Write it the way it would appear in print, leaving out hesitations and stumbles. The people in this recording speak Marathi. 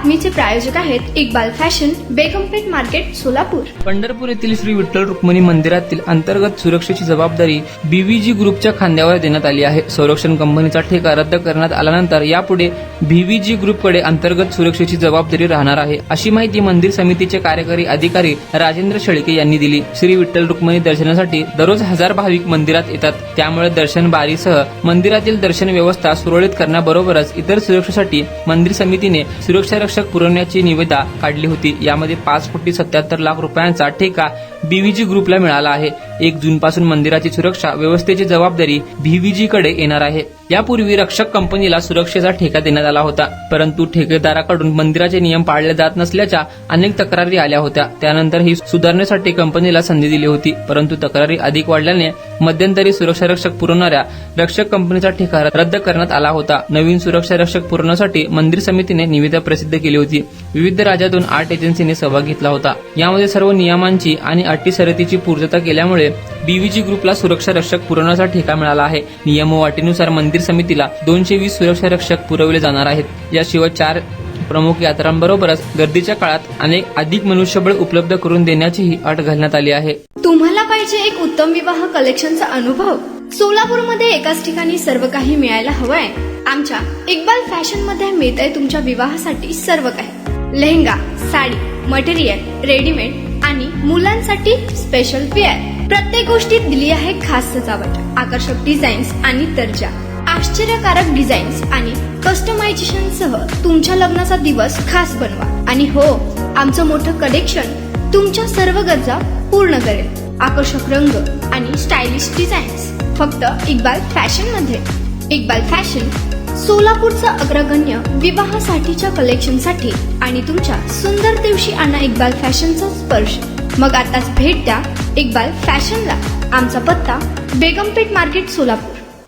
बातमीचे प्रायोजक आहेत इक्बाल फॅशन, बेगमपेठ मार्केट, सोलापूर। पंढरपूर येथील श्री विठ्ठल रुक्मिणी मंदिरातील अंतर्गत सुरक्षेची जबाबदारी बीव्हीजी ग्रुपच्या खांद्यावर देण्यात आली आहे। संरक्षण कंपनीचा ठेका रद्द करण्यात आल्यानंतर यापुढे बीव्हीजी ग्रुपकडे अंतर्गत सुरक्षेची जबाबदारी राहणार आहे, अशी माहिती मंदिर समितीचे कार्यकारी अधिकारी राजेंद्र शेळके यांनी दिली। श्री विठ्ठल रुक्मिणी दर्शनासाठी दररोज हजार भाविक मंदिरात येतात, त्यामुळे दर्शन बारीसह मंदिरातील दर्शन व्यवस्था सुरळीत करण्याबरोबरच इतर सुरक्षेसाठी मंदिर समितीने सुरक्षा रक्षक पुरवण्याची निविदा काढली होती। यामध्ये 5,77 लाख रुपयांचा ठेका बीव्हीजी ग्रुपला मिळाला आहे। 1 जून पासून मंदिराची सुरक्षा व्यवस्थेची जबाबदारी बीव्हीजी कडे येणार आहे। यापूर्वी रक्षक कंपनीला सुरक्षेचा ठेका देण्यात आला होता, परंतु ठेकेदाराकडून मंदिराचे नियम पाळले जात नसल्याच्या अनेक तक्रारी आल्या होत्या। त्यानंतर ही सुधारण्यासाठी कंपनीला संधी दिली होती, परंतु तक्रारी अधिक वाढल्याने मध्यंतरी सुरक्षा रक्षक पुरवणाऱ्या रक्षक कंपनीचा ठेका रद्द करण्यात आला होता। नवीन सुरक्षा रक्षक पुरवण्यासाठी मंदिर समितीने निविदा प्रसिद्ध केली होती। विविध राज्यातून 8 एजन्सीने सहभाग घेतला होता। यामध्ये सर्व नियमांची आणि अटी शर्तीची पूर्तता केल्यामुळे बीव्हीजी ग्रुपला सुरक्षा रक्षक पुरवण्याचा ठेका मिळाला आहे। नियम व अटीनुसार मंदिर समितीला 220 सुरक्षा रक्षक पुरवले जाणार आहेत। याशिवाय 4 प्रमुख यात्रांबरोबरच गर्दीच्या काळात अधिक मनुष्यबळ उपलब्ध करून देण्याचीही अट घालण्यात आली आहे। तुम्हाला पाहिजे एक उत्तम विवाह कलेक्शनचा अनुभव? सोलापूरमध्ये एकाच ठिकाणी सर्व काही मिळायला हवंय। आमच्या इक्बाल फॅशन मध्ये मिळतंय तुमच्या विवाहासाठी सर्व काही। लेहंगा, साडी, मटेरियल, रेडीमेड आणि मुलांसाठी स्पेशल वेअर। प्रत्येक गोष्टीत दिली आहे खास सजावट, आकर्षक डिझाईन्स आणि दर्जा, आश्चर्यकारक डिझाईन्स आणि कस्टमायझेशन सह तुमच्या लग्नाचा दिवस खास बनवा। आणि हो, आमचं मोठं कलेक्शन तुमच्या सर्व गरजा पूर्ण करेल। आकर्षक रंग आणि स्टायलिश डिझाईन्स फक्त इक्बाल फॅशन मध्ये। इक्बाल फॅशन सोलापूरचा अग्रगण्य विवाहासाठीच्या कलेक्शनसाठी आणि तुमच्या सुंदर दिवशी आणा इक्बाल फॅशनचा स्पर्श। मग आताच भेट द्या इक्बाल फॅशनला। आमचा पत्ता बेगमपेठ मार्केट, सोलापूर।